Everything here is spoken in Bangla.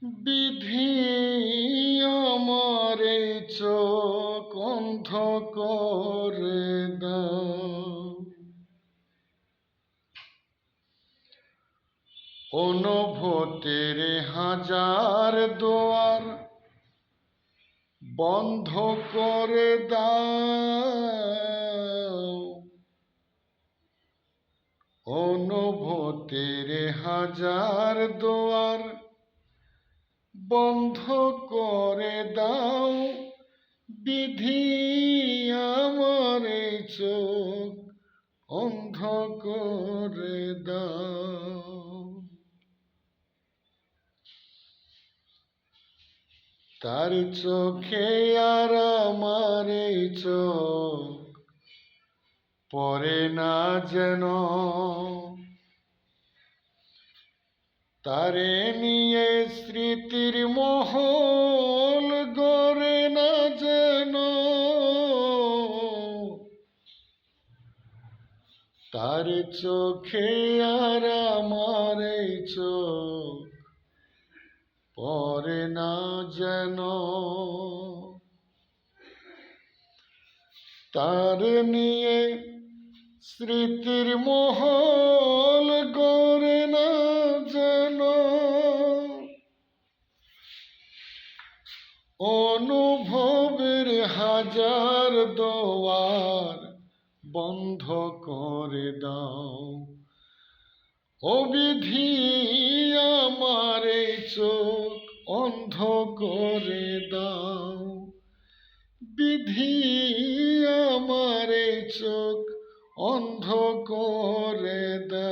বিধি আমার এই চোখ অন্ধ করে দাও। অনুভূতির হাজার দুয়ার বন্ধ করে দাও। অনুভূতির হাজার দুয়ার বন্ধ করে দাও। বিধি আমার এই চোখ অন্ধ করে দাও। তার চোখে আর আমার এই চোখ পড়ে না যেন, তারে নিয়ে স্মৃতির মহল গড়ে না যেন। তার চোখে আর আমার এই চোখ পড়ে না যেন, তার নিয়ে স্মৃতির মহল গড়ে না যেন। অনুভবের হাজার দুয়ার বন্ধ করে দাও। ও বিধি আমার এই চোখ অন্ধ করে দাও। বিধি আমার এই চোখ অন্ধ করে দাও।